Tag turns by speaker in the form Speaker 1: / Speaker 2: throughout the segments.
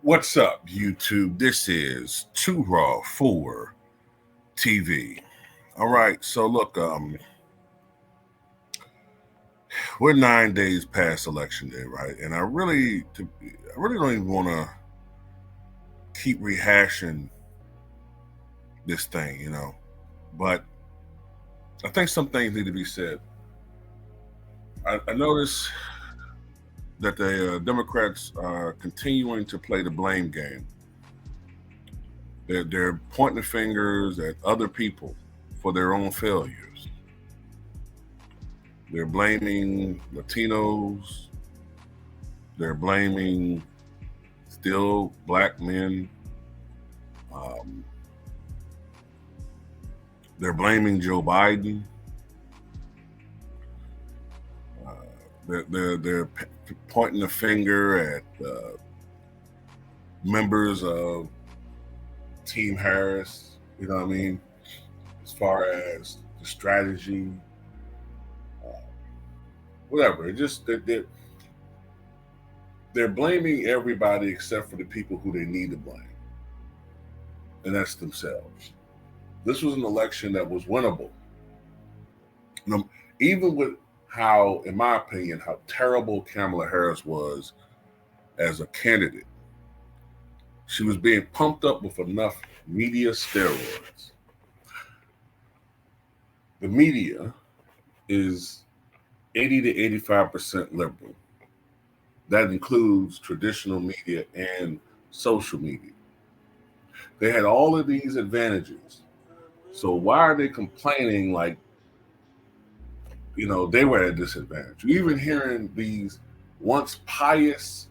Speaker 1: What's up, YouTube? This is Too Raw for TV. All right, so look, we're 9 days past election day, right? And I really don't even want to keep rehashing this thing. But I think some things need to be said. I notice that the Democrats are continuing to play the blame game. They're pointing the fingers at other people for their own failures. They're blaming Latinos. They're blaming still black men. Um, they're blaming Joe Biden. They're pointing the finger at members of Team Harris. You know what I mean? As far as the strategy, whatever. They're blaming everybody except for the people who they need to blame, and that's themselves. This was an election that was winnable. Even with how, in my opinion, how terrible Kamala Harris was as a candidate. She was being pumped up with enough media steroids. The media is 80 to 85% liberal. That includes traditional media and social media. They had all of these advantages. So why are they complaining like, they were at a disadvantage? You're even hearing these once pious,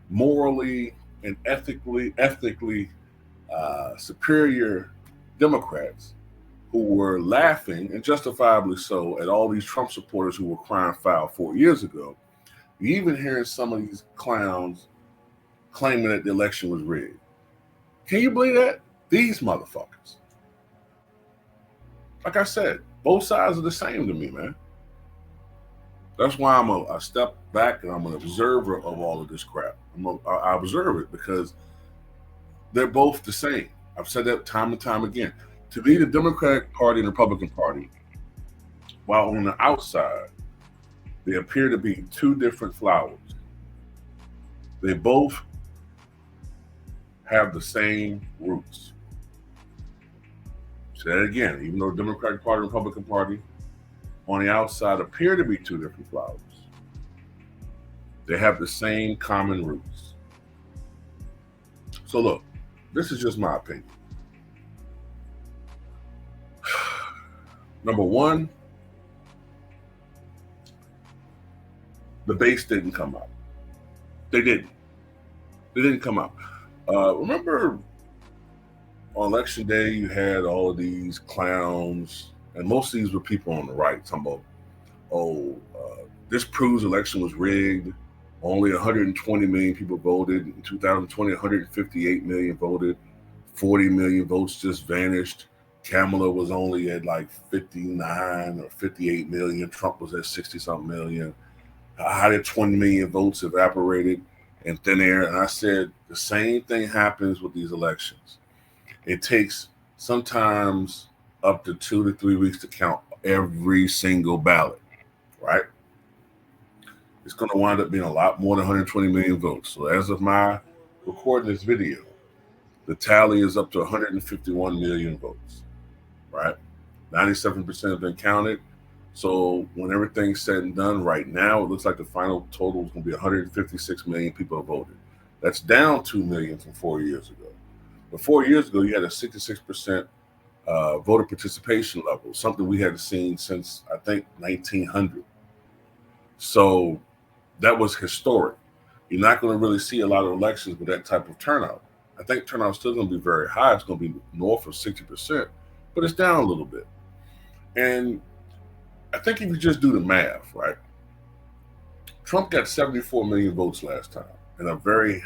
Speaker 1: morally and ethically superior Democrats who were laughing, and justifiably so, at all these Trump supporters who were crying foul 4 years ago. You even hearing some of these clowns claiming that the election was rigged. Can you believe that? These motherfuckers. Like I said, both sides are the same to me, man. That's why I step back and I'm an observer of all of this crap. I observe it because they're both the same. I've said that time and time again. To me, the Democratic Party and the Republican Party, while on the outside, they appear to be two different flowers. They both have the same roots. Say that again. Even though the Democratic Party and Republican Party on the outside appear to be two different flowers, they have the same common roots. So look, this is just my opinion. Number one, the base didn't come out. They didn't come out. Remember on election day, you had all of these clowns, and most of these were people on the right talking about, this proves election was rigged. Only 120 million people voted. In 2020, 158 million voted. 40 million votes just vanished. Kamala was only at like 59 or 58 million. Trump was at 60-something million. How did 20 million votes evaporated in thin air? And I said the same thing happens with these elections. It takes sometimes up to 2 to 3 weeks to count every single ballot, right? It's going to wind up being a lot more than 120 million votes. So as of my recording this video, the tally is up to 151 million votes, right? 97% have been counted. So when everything's said and done right now, it looks like the final total is going to be 156 million people have voted. That's down 2 million from 4 years ago. But 4 years ago, you had a 66% voter participation level, something we hadn't seen since, I think, 1900. So that was historic. You're not going to really see a lot of elections with that type of turnout. I think turnout's still going to be very high. It's going to be north of 60%, but it's down a little bit. And I think if you just do the math, right? Trump got 74 million votes last time and a very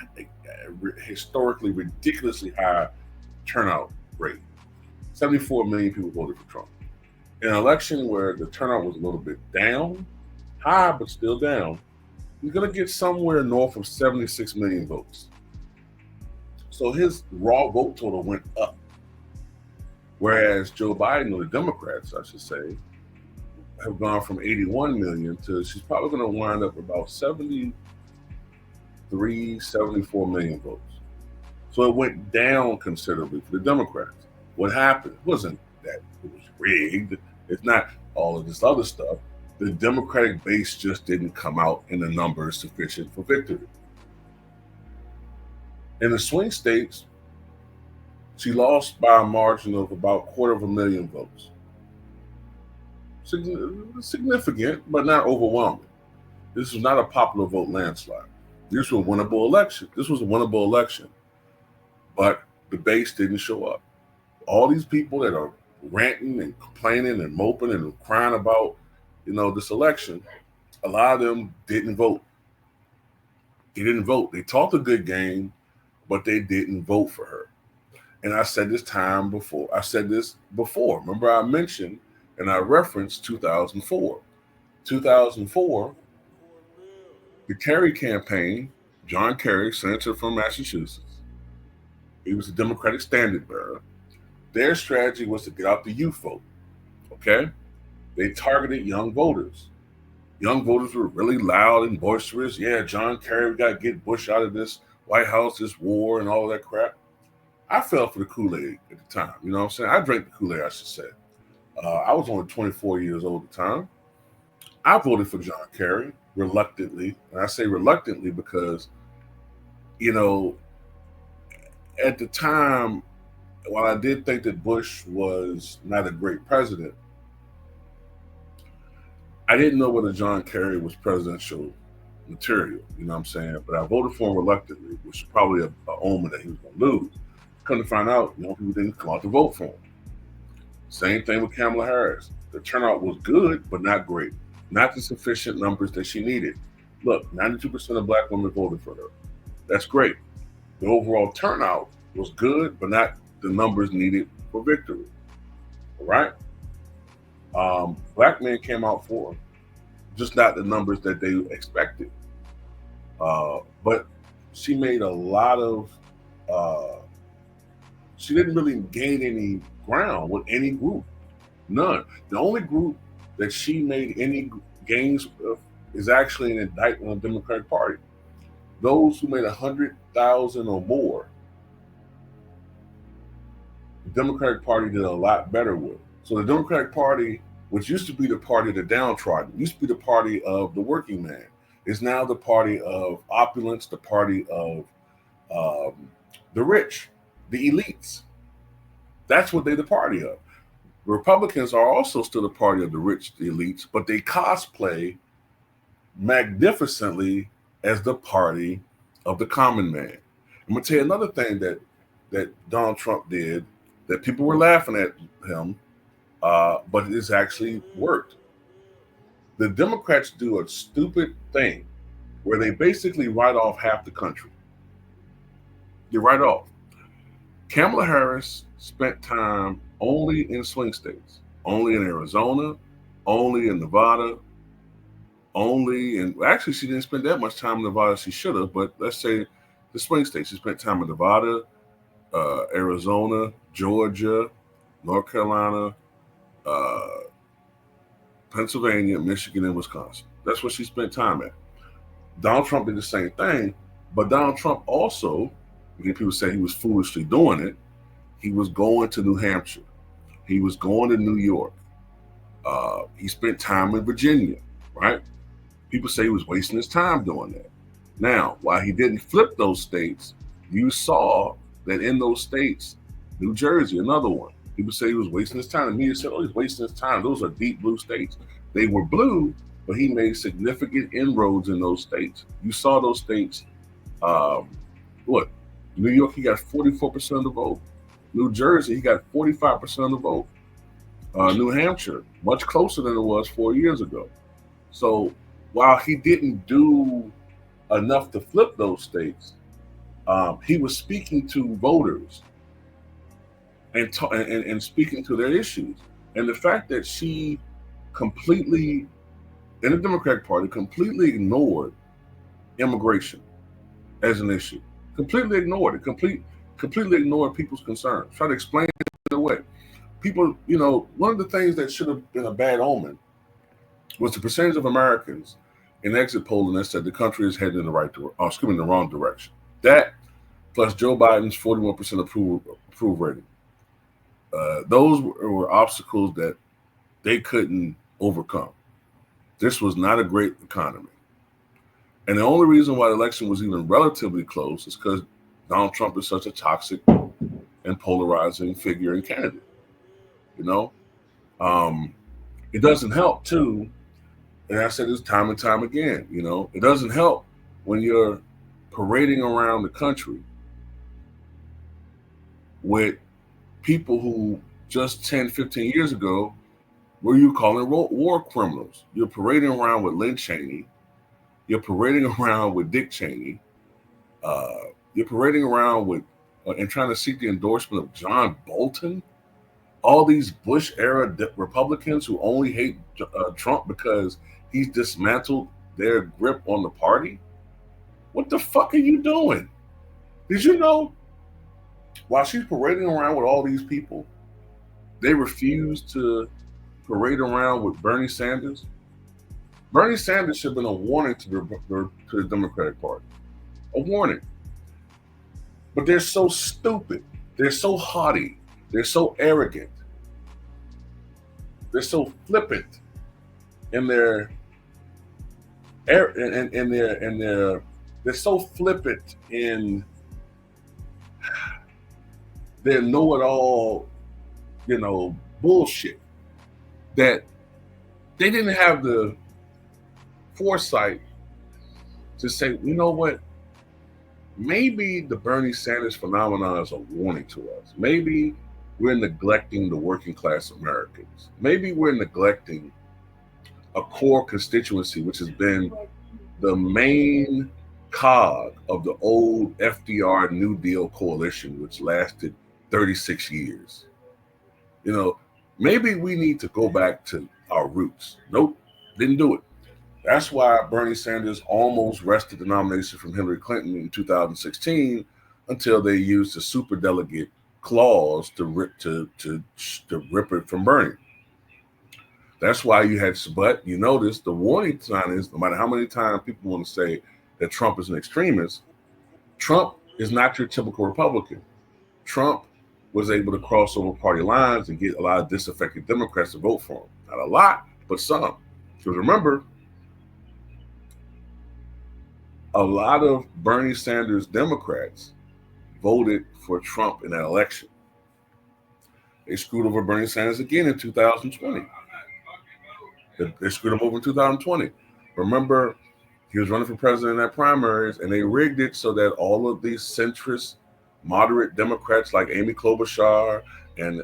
Speaker 1: historically ridiculously high turnout rate. 74 million people voted for Trump. In an election where the turnout was a little bit down, high but still down, You're going to get somewhere north of 76 million votes. So his raw vote total went up. Whereas Joe Biden, or the Democrats, I should say, have gone from 81 million to she's probably going to wind up about 73, 74 million votes. So it went down considerably for the Democrats. What happened wasn't that it was rigged. It's not all of this other stuff. The Democratic base just didn't come out in the numbers sufficient for victory. In the swing states, she lost by a margin of about 250,000 votes. Significant, but not overwhelming. This was not a popular vote landslide. This was a winnable election. But the base didn't show up. All these people that are ranting and complaining and moping and crying about, this election, a lot of them didn't vote. They didn't vote. They talked a good game, but they didn't vote for her. And I said this before. Remember, I mentioned and I referenced 2004. 2004, the Kerry campaign, John Kerry, senator from Massachusetts, he was a Democratic standard bearer. Their strategy was to get out the youth vote. Okay? They targeted young voters. Young voters were really loud and boisterous. Yeah, John Kerry, we got to get Bush out of this White House, this war, and all of that crap. I fell for the Kool-Aid at the time. You know what I'm saying? I drank the Kool-Aid, I should say. I was only 24 years old at the time. I voted for John Kerry reluctantly. And I say reluctantly because, at the time, while I did think that Bush was not a great president, I didn't know whether John Kerry was presidential material, you know what I'm saying? But I voted for him reluctantly, which is probably an omen that he was going to lose. Come to find out, people didn't come out to vote for him. Same thing with Kamala Harris. The turnout was good, but not great. Not the sufficient numbers that she needed. Look, 92% of black women voted for her. That's great. The overall turnout was good, but not the numbers needed for victory. All right? Black men came out for her, just not the numbers that they expected. But she made a lot of, she didn't really gain any ground with any group. None. The only group that she made any gains with is actually an indictment on the Democratic Party. Those who made 100,000 or more, the Democratic Party did a lot better with. So the Democratic Party, which used to be the party of the downtrodden, used to be the party of the working man, is now the party of opulence, the party of the rich, the elites. That's what they're the party of. Republicans are also still the party of the rich, the elites, but they cosplay magnificently as the party of the common man. I'm going to tell you another thing that Donald Trump did that people were laughing at him, but it's actually worked. The Democrats do a stupid thing where they basically write off half the country. They write off. Kamala Harris spent time only in swing states, only in Arizona, only in Nevada, actually she didn't spend that much time in Nevada as she should have, but let's say the swing states. She spent time in Nevada, Arizona, Georgia, North Carolina, Pennsylvania, Michigan, and Wisconsin. That's where she spent time at. Donald Trump did the same thing, but Donald Trump also, people say he was foolishly doing it, he was going to New Hampshire. He was going to New York. He spent time in Virginia, right? People say he was wasting his time doing that. Now, while he didn't flip those states, you saw that in those states, New Jersey, another one, people say he was wasting his time. The media said, oh, he's wasting his time. Those are deep blue states. They were blue, but he made significant inroads in those states. You saw those states. Look, New York, he got 44% of the vote. New Jersey, he got 45% of the vote. New Hampshire, much closer than it was 4 years ago. So while he didn't do enough to flip those states, he was speaking to voters and speaking to their issues. And the fact that she completely, in the Democratic Party, completely ignored immigration as an issue. Completely ignored it. Completely ignored people's concerns. Try to explain it away. People, one of the things that should have been a bad omen was the percentage of Americans in exit polling that said the country is headed in the the wrong direction. That plus Joe Biden's 41% approve rating. Those were obstacles that they couldn't overcome. This was not a great economy. And the only reason why the election was even relatively close is because Donald Trump is such a toxic and polarizing figure and candidate. It doesn't help too, and I said this time and time again, it doesn't help when you're parading around the country with people who just 10, 15 years ago were you calling war criminals. You're parading around with Lynn Cheney. You're parading around with Dick Cheney. You're parading around with and trying to seek the endorsement of John Bolton. All these Bush-era Republicans who only hate Trump because he's dismantled their grip on the party. What the fuck are you doing? Did you know while she's parading around with all these people, they refuse to parade around with Bernie Sanders? Bernie Sanders should have been a warning to the Democratic Party. A warning. But they're so stupid. They're so haughty. They're so arrogant. They're so flippant in their they're so flippant in their know-it-all, bullshit that they didn't have the foresight to say, you know what? Maybe the Bernie Sanders phenomenon is a warning to us. Maybe we're neglecting the working class Americans. Maybe we're neglecting a core constituency, which has been the main cog of the old FDR New Deal coalition, which lasted 36 years. Maybe we need to go back to our roots. Nope, didn't do it. That's why Bernie Sanders almost wrested the nomination from Hillary Clinton in 2016 until they used the superdelegate clause to rip it from Bernie. That's why but you notice the warning sign is no matter how many times people want to say that Trump is an extremist, Trump is not your typical Republican. Trump was able to cross over party lines and get a lot of disaffected Democrats to vote for him. Not a lot, but some. Because remember, a lot of Bernie Sanders Democrats voted for Trump in that election. They screwed over Bernie Sanders again in 2020. They screwed him over in 2020. Remember, he was running for president in that primaries, and they rigged it so that all of these centrist, moderate Democrats like Amy Klobuchar and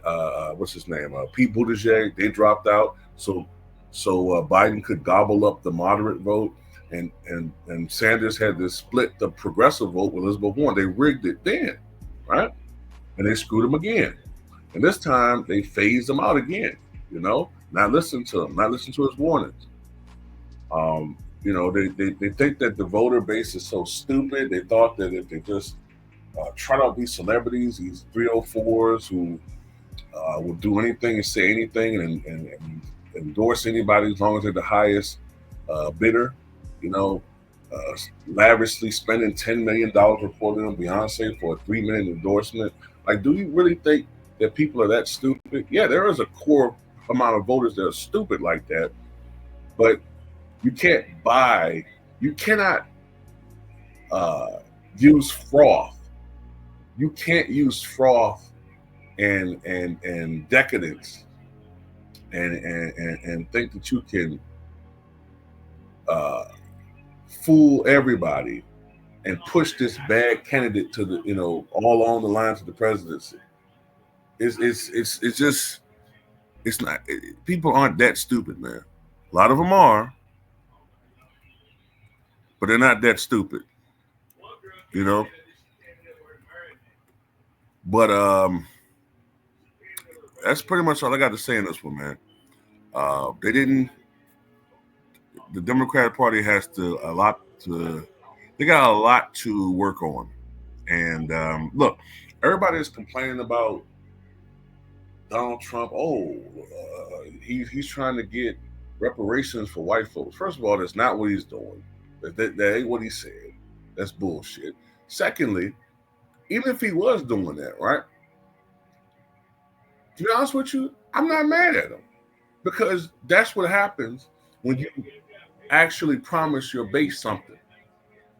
Speaker 1: Pete Buttigieg, they dropped out, so Biden could gobble up the moderate vote, and Sanders had to split the progressive vote with Elizabeth Warren. They rigged it then, right? And they screwed him again. And this time they phased him out again. Not listen to him, not listen to his warnings. They think that the voter base is so stupid. They thought that if they just try out these celebrities, these 304s who will do anything and say anything and endorse anybody as long as they're the highest bidder, lavishly spending $10 million reporting on Beyonce for a 3-minute endorsement. Like, do you really think that people are that stupid? Yeah, there is a core amount of voters that are stupid like that, but you cannot use froth. You can't use froth and decadence and think that you can fool everybody and push this bad candidate to the all along the lines of the presidency. It's not. People aren't that stupid, man. A lot of them are, but they're not that stupid. But that's pretty much all I got to say in this one, man. The Democratic Party has a lot to They got a lot to work on. And look, everybody is complaining about Donald Trump. Oh, he's trying to get reparations for white folks. First of all, that's not what he's doing. That ain't what he said. That's bullshit. Secondly, even if he was doing that, right? To be honest with you, I'm not mad at him because that's what happens when you actually promise your base something.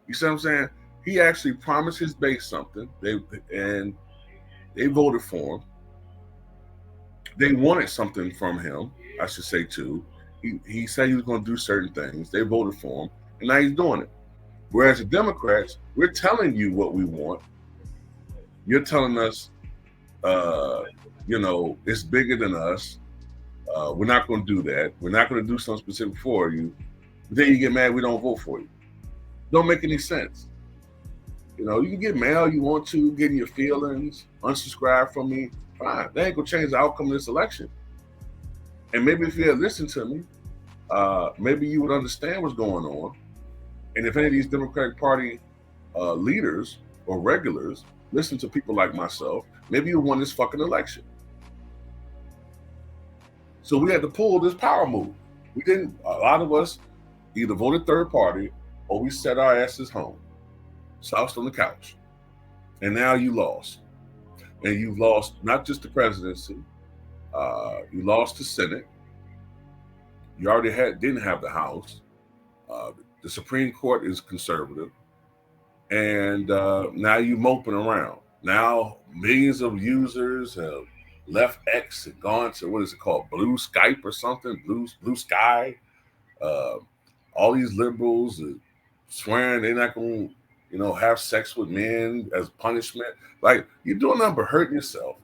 Speaker 1: You see what I'm saying? He actually promised his base something. They voted for him. They wanted something from him, I should say too. He said he was going to do certain things. They voted for him, and now he's doing it. Whereas the Democrats, we're telling you what we want. You're telling us, uh, it's bigger than us. We're not going to do that. We're not going to do something specific for you. But then you get mad we don't vote for you. Don't make any sense. You can get mad all you want to, get in your feelings, unsubscribe from me. Fine. That ain't going to change the outcome of this election. And maybe if you had listened to me, maybe you would understand what's going on. And if any of these Democratic Party leaders or regulars listen to people like myself, maybe you won this fucking election. So we had to pull this power move. We didn't. A lot of us either voted third party or we set our asses home, slouched on the couch. And now you lost. And you've lost not just the presidency, you lost the Senate. You already didn't have the House. The Supreme Court is conservative. And now you're moping around. Now millions of users have left X and gone to, what is it called, Blue Skype or something, Blue Sky. All these liberals are swearing they're not going to, have sex with men as punishment. Like, you're doing nothing but hurting yourself.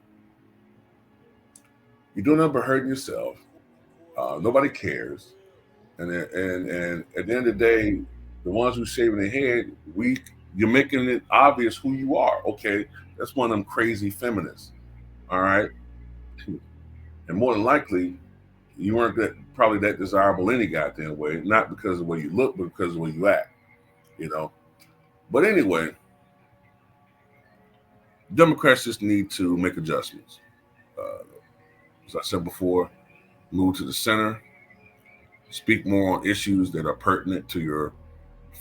Speaker 1: You're doing nothing but hurting yourself. Nobody cares. And at the end of the day, the ones who shaving their head, you're making it obvious who you are. Okay, that's one of them crazy feminists. All right. And more than likely, you weren't probably that desirable any goddamn way, not because of the way you look, but because of the way you act, But anyway, Democrats just need to make adjustments. As I said before, move to the center, speak more on issues that are pertinent to your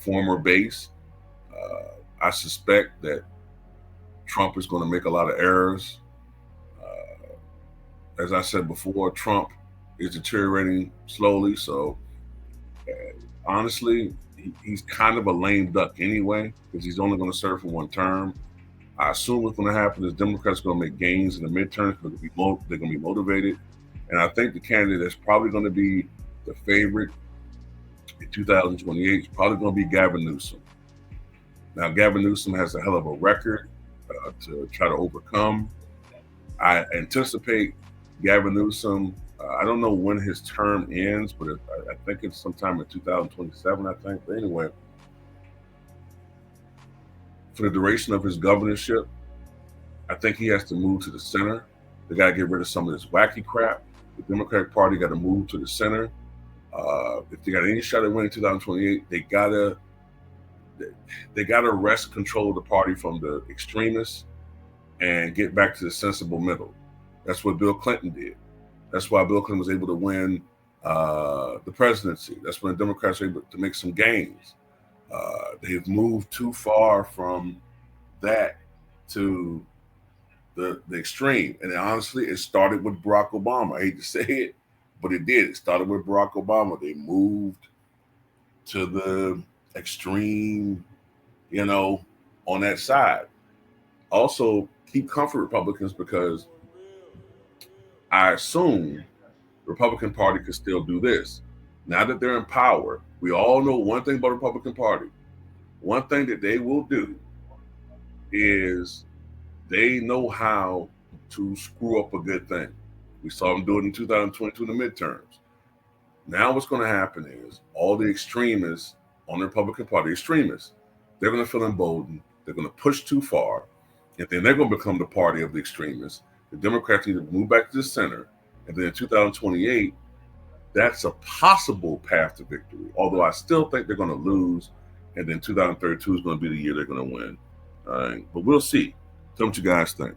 Speaker 1: former base. I suspect that Trump is going to make a lot of errors. As I said before, Trump is deteriorating slowly. So honestly, he's kind of a lame duck anyway, because he's only going to serve for one term. I assume what's going to happen is Democrats are going to make gains in the midterms. They're going to be motivated. And I think the candidate that's probably going to be the favorite in 2028 is probably going to be Gavin Newsom. Now, Gavin Newsom has a hell of a record to try to overcome. I anticipate Gavin Newsom, I don't know when his term ends, but I think it's sometime in 2027, I think. But anyway, for the duration of his governorship, I think he has to move to the center. They got to get rid of some of this wacky crap. The Democratic Party got to move to the center. If they got any shot at winning 2028, they gotta wrest control of the party from the extremists and get back to the sensible middle. That's what Bill Clinton did. That's why Bill Clinton was able to win the presidency. That's when the Democrats were able to make some gains. They've moved too far from that to the extreme. And honestly, it started with Barack Obama. I hate to say it, but it did. It started with Barack Obama. They moved to the extreme, on that side. Also, keep comfort Republicans, because I assume the Republican Party could still do this. Now that they're in power, we all know one thing about the Republican Party. One thing that they will do is they know how to screw up a good thing. We saw them do it in 2022 in the midterms. Now what's going to happen is all the extremists on the Republican Party, they're going to feel emboldened. They're going to push too far. And then they're going to become the party of the extremists. The Democrats need to move back to the center. And then in 2028, that's a possible path to victory. Although I still think they're going to lose and then 2032 is going to be the year they're going to win. All right, but we'll see. Tell me what you guys think.